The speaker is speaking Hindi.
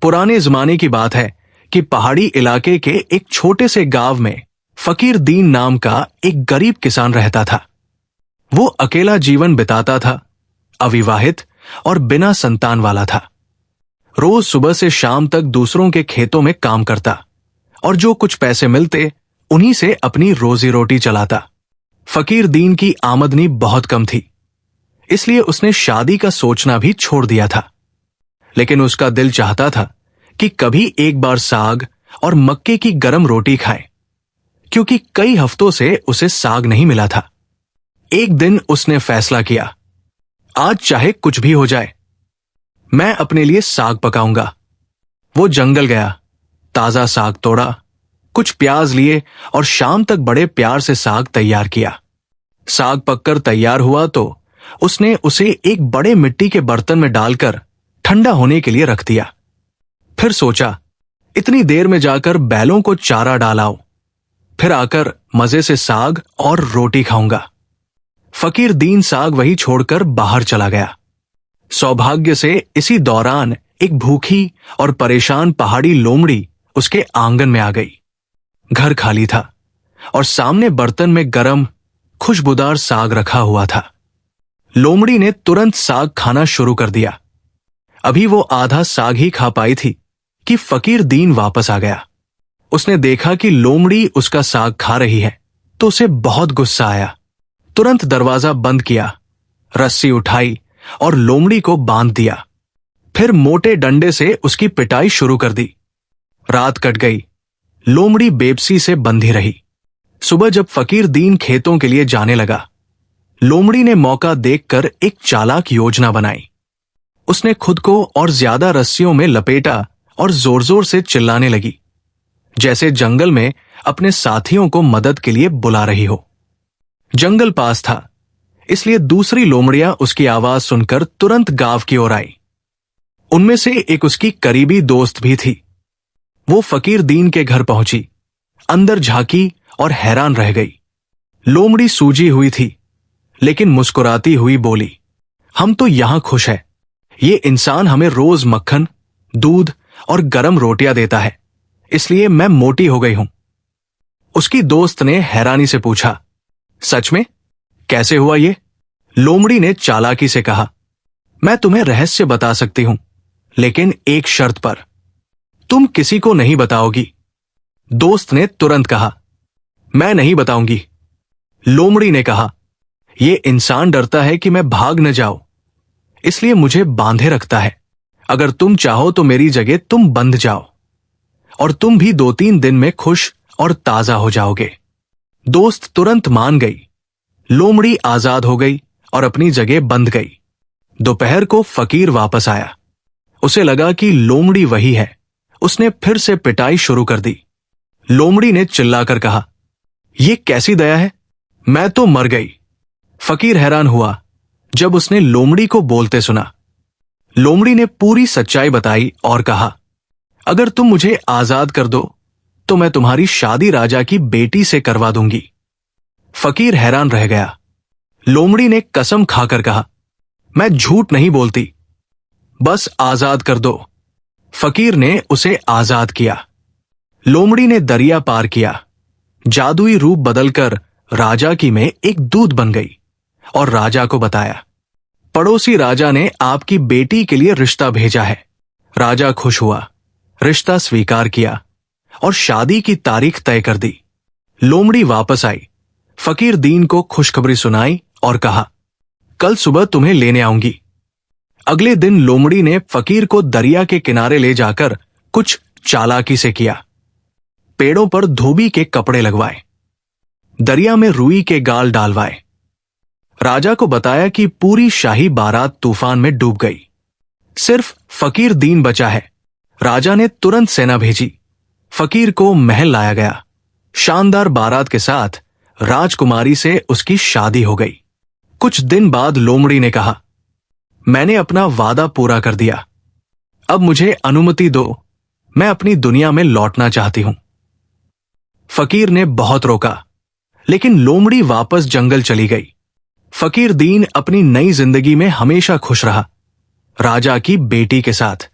पुराने जमाने की बात है कि पहाड़ी इलाके के एक छोटे से गांव में फकीर दीन नाम का एक गरीब किसान रहता था। वो अकेला जीवन बिताता था, अविवाहित और बिना संतान वाला था। रोज सुबह से शाम तक दूसरों के खेतों में काम करता और जो कुछ पैसे मिलते उन्हीं से अपनी रोजी रोटी चलाता। फकीर दीन की आमदनी बहुत कम थी, इसलिए उसने शादी का सोचना भी छोड़ दिया था। लेकिन उसका दिल चाहता था कि कभी एक बार साग और मक्के की गरम रोटी खाए, क्योंकि कई हफ्तों से उसे साग नहीं मिला था। एक दिन उसने फैसला किया, आज चाहे कुछ भी हो जाए, मैं अपने लिए साग पकाऊंगा। वो जंगल गया, ताजा साग तोड़ा, कुछ प्याज लिए और शाम तक बड़े प्यार से साग तैयार किया। साग पककर तैयार हुआ तो उसने उसे एक बड़े मिट्टी के बर्तन में डालकर ठंडा होने के लिए रख दिया। फिर सोचा, इतनी देर में जाकर बैलों को चारा डालाऊं, फिर आकर मजे से साग और रोटी खाऊंगा। फकीर दीन साग वही छोड़कर बाहर चला गया। सौभाग्य से इसी दौरान एक भूखी और परेशान पहाड़ी लोमड़ी उसके आंगन में आ गई। घर खाली था और सामने बर्तन में गरम खुशबूदार साग रखा हुआ था। लोमड़ी ने तुरंत साग खाना शुरू कर दिया। अभी वो आधा साग ही खा पाई थी कि फकीर दीन वापस आ गया। उसने देखा कि लोमड़ी उसका साग खा रही है तो उसे बहुत गुस्सा आया। तुरंत दरवाजा बंद किया, रस्सी उठाई और लोमड़ी को बांध दिया। फिर मोटे डंडे से उसकी पिटाई शुरू कर दी। रात कट गई, लोमड़ी बेबसी से बंधी रही। सुबह जब फकीर दीन खेतों के लिए जाने लगा, लोमड़ी ने मौका देखकर एक चालाक योजना बनाई। उसने खुद को और ज्यादा रस्सियों में लपेटा और जोर जोर से चिल्लाने लगी, जैसे जंगल में अपने साथियों को मदद के लिए बुला रही हो। जंगल पास था, इसलिए दूसरी लोमड़ियां उसकी आवाज सुनकर तुरंत गांव की ओर आई। उनमें से एक उसकी करीबी दोस्त भी थी। वो फकीर दीन के घर पहुंची, अंदर झांकी और हैरान रह गई। लोमड़ी सूजी हुई थी, लेकिन मुस्कुराती हुई बोली, हम तो यहां खुश हैं। ये इंसान हमें रोज मक्खन, दूध और गरम रोटियां देता है, इसलिए मैं मोटी हो गई हूं। उसकी दोस्त ने हैरानी से पूछा, सच में? कैसे हुआ ये? लोमड़ी ने चालाकी से कहा, मैं तुम्हें रहस्य बता सकती हूं, लेकिन एक शर्त पर। तुम किसी को नहीं बताओगी। दोस्त ने तुरंत कहा, मैं नहीं बताऊंगी। लोमड़ी ने कहा, यह इंसान डरता है कि मैं भाग न जाऊं, इसलिए मुझे बांधे रखता है। अगर तुम चाहो तो मेरी जगह तुम बंध जाओ और तुम भी 2-3 दिन में खुश और ताजा हो जाओगे। दोस्त तुरंत मान गई। लोमड़ी आजाद हो गई और अपनी जगह बंध गई। दोपहर को फकीर वापस आया। उसे लगा कि लोमड़ी वही है। उसने फिर से पिटाई शुरू कर दी। लोमड़ी ने चिल्लाकर कहा, यह कैसी दया है? मैं तो मर गई। फकीर हैरान हुआ जब उसने लोमड़ी को बोलते सुना। लोमड़ी ने पूरी सच्चाई बताई और कहा, अगर तुम मुझे आजाद कर दो तो मैं तुम्हारी शादी राजा की बेटी से करवा दूंगी। फकीर हैरान रह गया। लोमड़ी ने कसम खाकर कहा, मैं झूठ नहीं बोलती, बस आजाद कर दो। फकीर ने उसे आजाद किया। लोमड़ी ने दरिया पार किया, जादुई रूप बदलकर राजा की में एक दूत बन गई और राजा को बताया, पड़ोसी राजा ने आपकी बेटी के लिए रिश्ता भेजा है। राजा खुश हुआ, रिश्ता स्वीकार किया और शादी की तारीख तय कर दी। लोमड़ी वापस आई, फकीर दीन को खुशखबरी सुनाई और कहा, कल सुबह तुम्हें लेने आऊंगी। अगले दिन लोमड़ी ने फकीर को दरिया के किनारे ले जाकर कुछ चालाकी से किया। पेड़ों पर धोबी के कपड़े लगवाए, दरिया में रुई के गाल डालवाए। राजा को बताया कि पूरी शाही बारात तूफान में डूब गई, सिर्फ फकीर दीन बचा है। राजा ने तुरंत सेना भेजी। फकीर को महल लाया गया। शानदार बारात के साथ राजकुमारी से उसकी शादी हो गई। कुछ दिन बाद लोमड़ी ने कहा, मैंने अपना वादा पूरा कर दिया, अब मुझे अनुमति दो, मैं अपनी दुनिया में लौटना चाहती हूं। फकीर ने बहुत रोका, लेकिन लोमड़ी वापस जंगल चली गई। फकीर दीन अपनी नई जिंदगी में हमेशा खुश रहा, राजा की बेटी के साथ।